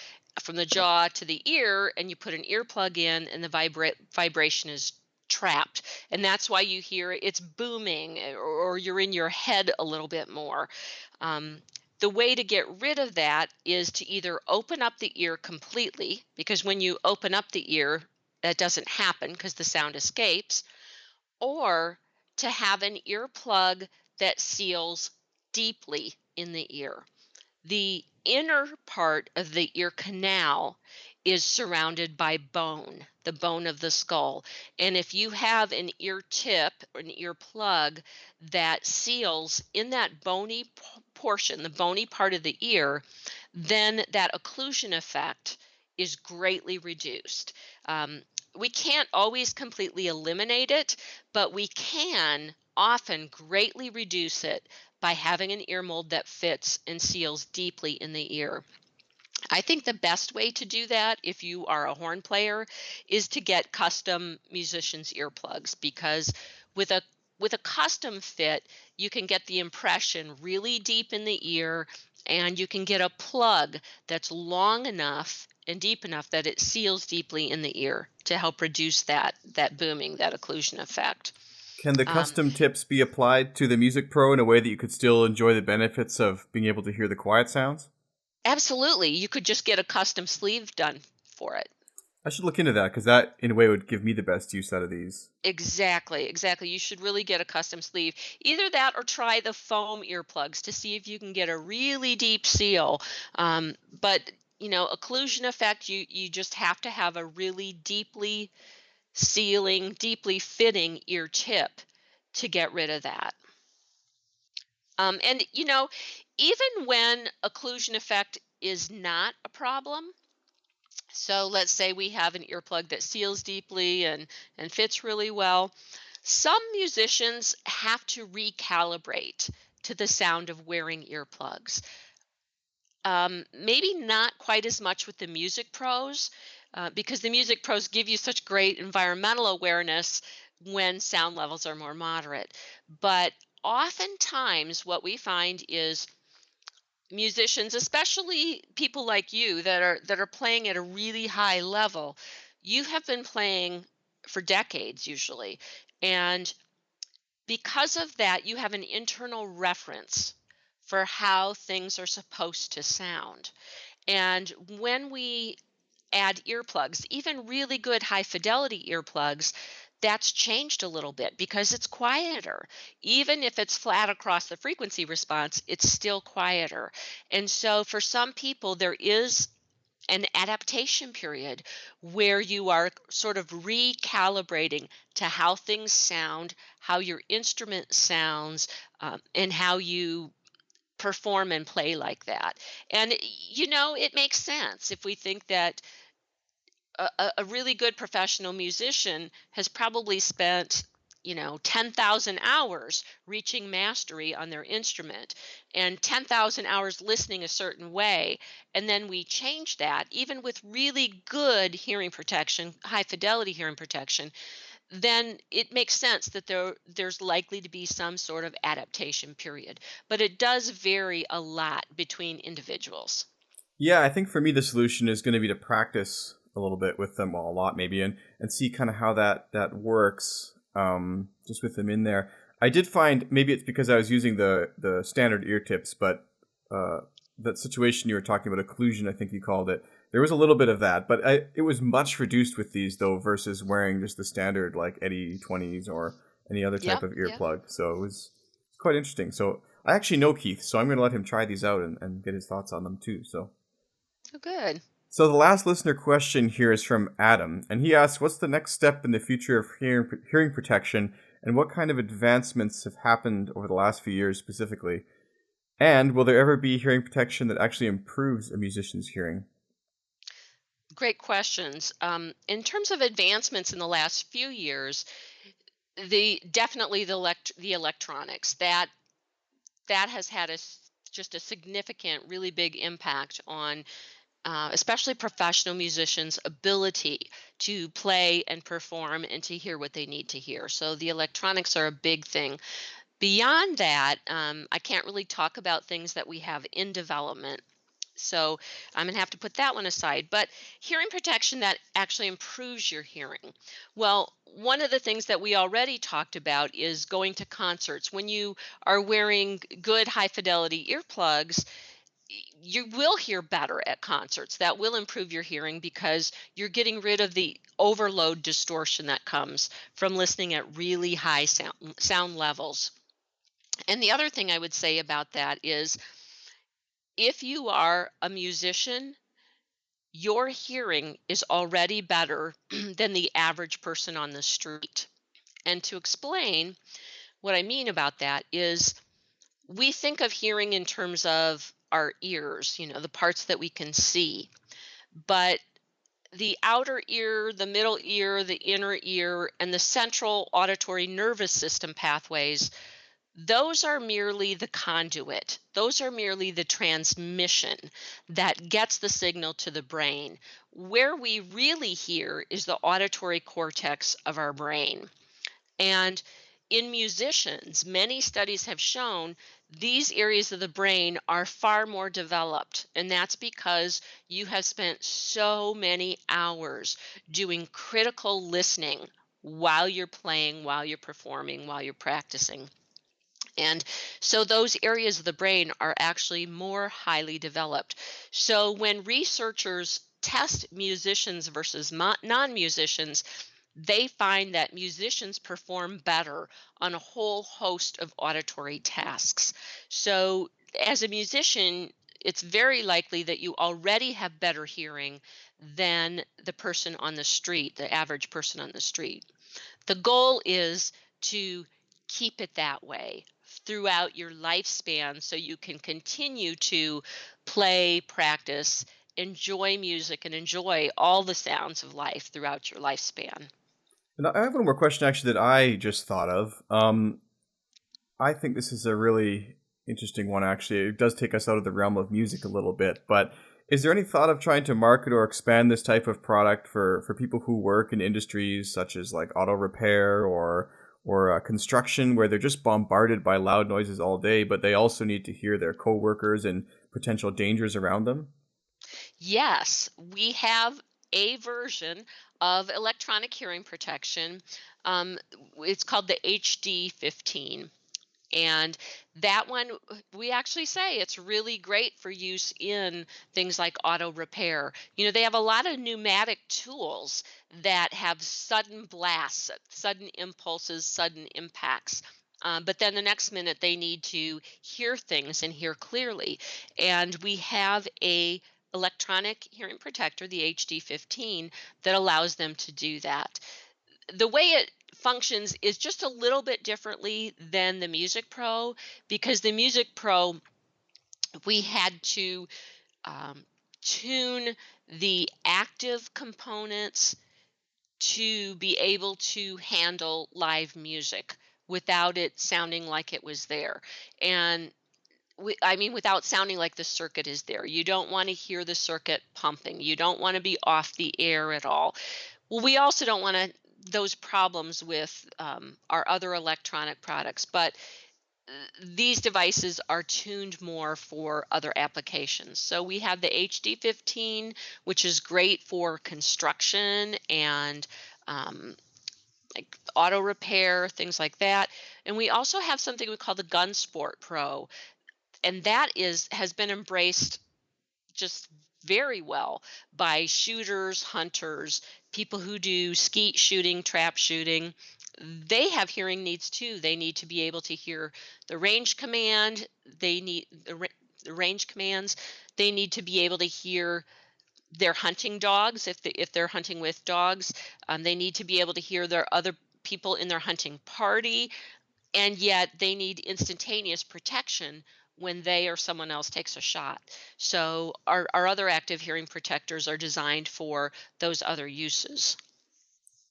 from the jaw to the ear, and you put an earplug in, and the vibration is trapped. And that's why you hear it's booming, or you're in your head a little bit more. The way to get rid of that is to either open up the ear completely, because when you open up the ear, that doesn't happen because the sound escapes, or to have an earplug that seals deeply in the ear. The inner part of the ear canal is surrounded by bone, the bone of the skull. And if you have an ear tip or an ear plug that seals in that bony portion, the bony part of the ear, then that occlusion effect is greatly reduced. Um, we can't always completely eliminate it, but we can often greatly reduce it by having an ear mold that fits and seals deeply in the ear. I think the best way to do that, if you are a horn player, is to get custom musicians earplugs, because with a custom fit, you can get the impression really deep in the ear, and you can get a plug that's long enough and deep enough that it seals deeply in the ear to help reduce that booming, that occlusion effect. Can the Um, custom tips be applied to the Music Pro in a way that you could still enjoy the benefits of being able to hear the quiet sounds? Absolutely, you could just get a custom sleeve done for it. I should look into that because that, in a way, would give me the best use out of these. Exactly, exactly. You should really get a custom sleeve. Either that or try the foam earplugs to see if you can get a really deep seal. But occlusion effect, you just have to have a really deeply sealing, deeply fitting ear tip to get rid of that. And even when occlusion effect is not a problem, so let's say we have an earplug that seals deeply and fits really well. Some musicians have to recalibrate to the sound of wearing earplugs. Maybe not quite as much with the music pros, because the music pros give you such great environmental awareness when sound levels are more moderate. But oftentimes, what we find is musicians, especially people like you that are playing at a really high level, you have been playing for decades usually, and because of that, you have an internal reference for how things are supposed to sound. And when we add earplugs, even really good high fidelity earplugs, that's changed a little bit because it's quieter. Even if it's flat across the frequency response, it's still quieter. And so for some people, there is an adaptation period where you are sort of recalibrating to how things sound, how your instrument sounds, and how you perform and play like that. And it makes sense if we think that a really good professional musician has probably spent 10,000 hours reaching mastery on their instrument and 10,000 hours listening a certain way, and then we change that even with really good hearing protection, high fidelity hearing protection, then it makes sense that there's likely to be some sort of adaptation period, but it does vary a lot between individuals. Yeah, I think for me the solution is going to be to practice a little bit with them, well, a lot maybe, and see kind of how that works, just with them in there. I did find, maybe it's because I was using the standard ear tips, but that situation you were talking about, occlusion, I think you called it, there was a little bit of that, but it was much reduced with these though versus wearing just the standard like Etymotics or any other type Yep, of yep. earplug. So it was quite interesting. So I actually know Keith, so I'm going to let him try these out and get his thoughts on them too. Oh, good. So the last listener question here is from Adam, and he asks, what's the next step in the future of hearing protection, and what kind of advancements have happened over the last few years specifically? And will there ever be hearing protection that actually improves a musician's hearing? Great questions. In terms of advancements in the last few years, the electronics that has had just a significant, really big impact on especially professional musicians' ability to play and perform and to hear what they need to hear. So the electronics are a big thing. Beyond that, I can't really talk about things that we have in development. So I'm going to have to put that one aside. But hearing protection that actually improves your hearing. Well, one of the things that we already talked about is going to concerts. When you are wearing good high fidelity earplugs, you will hear better at concerts. That will improve your hearing because you're getting rid of the overload distortion that comes from listening at really high sound levels. And the other thing I would say about that is if you are a musician, your hearing is already better than the average person on the street. And to explain what I mean about that is We think of hearing in terms of our ears, the parts that we can see. But the outer ear, the middle ear, the inner ear, and the central auditory nervous system pathways, those are merely the conduit. Those are merely the transmission that gets the signal to the brain. Where we really hear is the auditory cortex of our brain. And in musicians, many studies have shown these areas of the brain are far more developed. And that's because you have spent so many hours doing critical listening while you're playing, while you're performing, while you're practicing. And so those areas of the brain are actually more highly developed. So when researchers test musicians versus non musicians, they find that musicians perform better on a whole host of auditory tasks. So, as a musician, it's very likely that you already have better hearing than the person on the street, the average person on the street. The goal is to keep it that way throughout your lifespan so you can continue to play, practice, enjoy music, and enjoy all the sounds of life throughout your lifespan. And I have one more question actually that I just thought of. I think this is a really interesting one actually. It does take us out of the realm of music a little bit, but is there any thought of trying to market or expand this type of product for people who work in industries such as like auto repair or construction, where they're just bombarded by loud noises all day, but they also need to hear their coworkers and potential dangers around them? Yes, we have a version of electronic hearing protection. Um, it's called the HD15. And that one, we actually say it's really great for use in things like auto repair. They have a lot of pneumatic tools that have sudden blasts, sudden impulses, sudden impacts. But then the next minute they need to hear things and hear clearly. And we have a electronic hearing protector, the HD15, that allows them to do that. The way it functions is just a little bit differently than the Music Pro, because the Music Pro, we had to um, tune the active components to be able to handle live music without it sounding like it was there. And I mean, without sounding like the circuit is there. You don't want to hear the circuit pumping. You don't want to be off the air at all. Well, we also don't want those problems with our other electronic products, but these devices are tuned more for other applications. So we have the HD15, which is great for construction and like auto repair, things like that. And we also have something we call the Gun Sport Pro, and that has been embraced just very well by shooters, hunters, people who do skeet shooting, trap shooting. They have hearing needs too. They need to be able to hear the range command. They need the range commands. They need to be able to hear their hunting dogs if they're hunting with dogs. They need to be able to hear their other people in their hunting party, and yet they need instantaneous protection when they or someone else takes a shot. So our other active hearing protectors are designed for those other uses.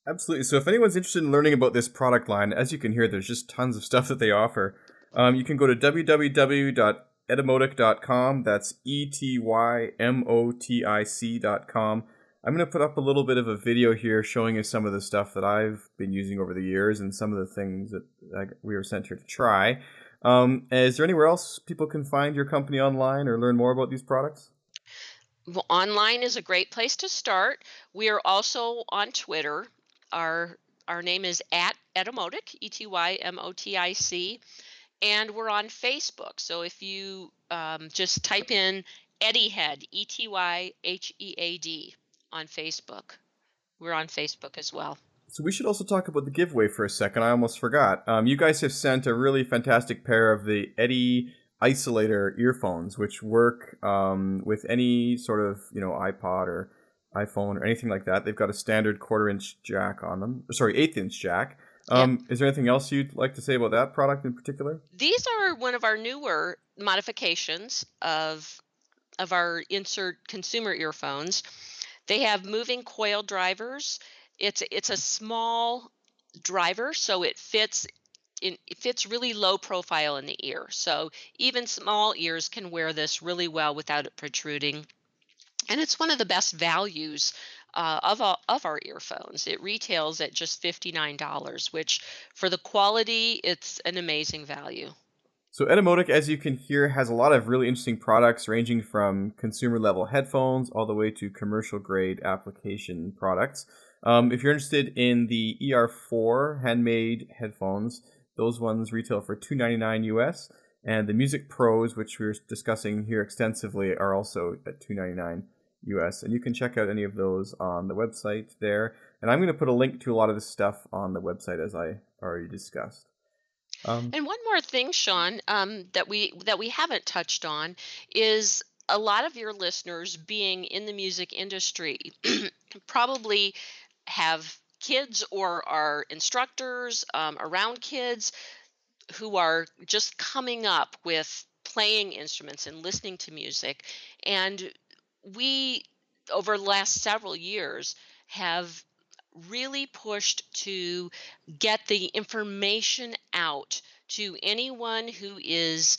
Absolutely. So if anyone's interested in learning about this product line, as you can hear, there's just tons of stuff that they offer. You can go to www.etymotic.com. That's ETYMOTIC.com. I'm going to put up a little bit of a video here showing you some of the stuff that I've been using over the years and some of the things that we were sent here to try. Is there anywhere else people can find your company online or learn more about these products? Well, online is a great place to start. We are also on Twitter. Our name is at Etymotic, Etymotic, and we're on Facebook. So if you just type in Etyhead, Etyhead on Facebook, we're on Facebook as well. So we should also talk about the giveaway for a second. I almost forgot. You guys have sent a really fantastic pair of the Eddy isolator earphones, which work with any sort of iPod or iPhone or anything like that. They've got a standard 1/4-inch jack on them. Sorry, 1/8-inch jack. Yep. Is there anything else you'd like to say about that product in particular? These are one of our newer modifications of our insert consumer earphones. They have moving coil drivers. It's a small driver, so it fits really low profile in the ear. So even small ears can wear this really well without it protruding. And it's one of the best values of our earphones. It retails at just $59, which for the quality, it's an amazing value. So Etymotic, as you can hear, has a lot of really interesting products ranging from consumer level headphones all the way to commercial grade application products. If you're interested in the ER4 handmade headphones, those ones retail for $299 US, and the Music Pros, which we're discussing here extensively, are also at $299 US, and you can check out any of those on the website there. And I'm going to put a link to a lot of this stuff on the website, as I already discussed. And one more thing, Sean, that we haven't touched on is a lot of your listeners being in the music industry probably have kids or are instructors around kids who are just coming up with playing instruments and listening to music. And we, over the last several years, have really pushed to get the information out to anyone who is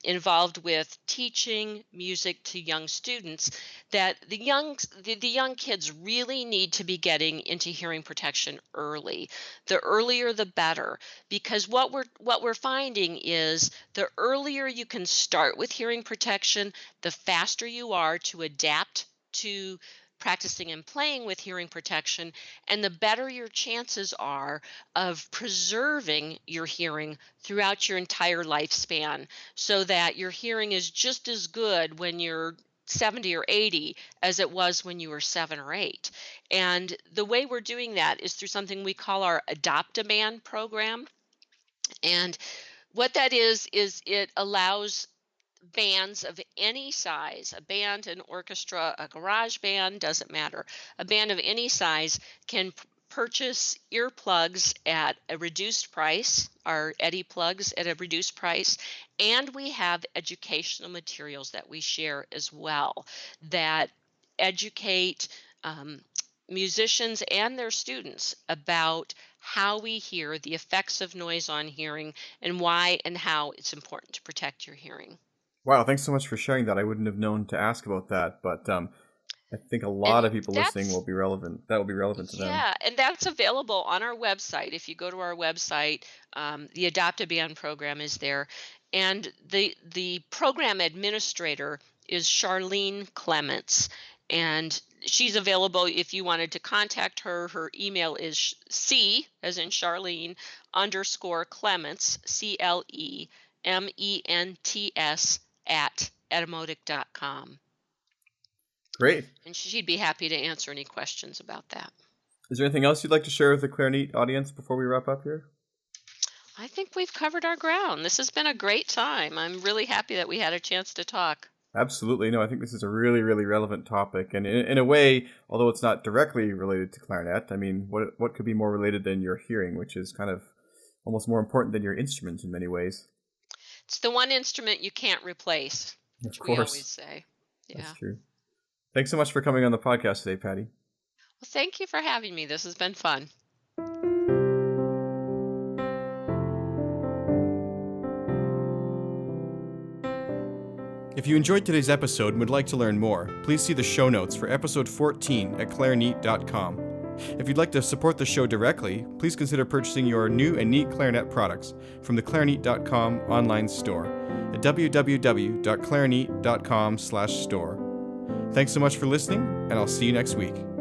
involved with teaching music to young students, that the young kids really need to be getting into hearing protection early. The earlier the better, because what we're finding is the earlier you can start with hearing protection, the faster you are to adapt to practicing and playing with hearing protection, and the better your chances are of preserving your hearing throughout your entire lifespan, so that your hearing is just as good when you're 70 or 80 as it was when you were 7 or 8. And the way we're doing that is through something we call our Adopt-A-Band program. And what that is it allows bands of any size, a band, an orchestra, a garage band, doesn't matter. A band of any size can purchase earplugs at a reduced price, our Edy plugs at a reduced price, and we have educational materials that we share as well that educate musicians and their students about how we hear, the effects of noise on hearing, and why and how it's important to protect your hearing. Wow, thanks so much for sharing that. I wouldn't have known to ask about that, but I think a lot And of people listening will be relevant. That will be relevant to them. yeah, and that's available on our website. If you go to our website, the Adopt-A-Band program is there, and the program administrator is Charlene Clements, and she's available if you wanted to contact her. Her email is C, as in Charlene, _Clements, CLEMENTS @etymotic.com. Great. And she'd be happy to answer any questions about that. Is there anything else you'd like to share with the Clarineat audience before we wrap up here? I think we've covered our ground. This has been a great time. I'm really happy that we had a chance to talk. Absolutely. No, I think this is a really, really relevant topic. And in a way, although it's not directly related to clarinet, I mean, what could be more related than your hearing, which is kind of almost more important than your instrument in many ways. It's the one instrument you can't replace, which we always say. Yeah. That's true. Thanks so much for coming on the podcast today, Patty. Well, thank you for having me. This has been fun. If you enjoyed today's episode and would like to learn more, please see the show notes for episode 14 at clarineat.com. If you'd like to support the show directly, please consider purchasing your new and neat clarinet products from the clarineat.com online store at www.clarineat.com/store. Thanks so much for listening, and I'll see you next week.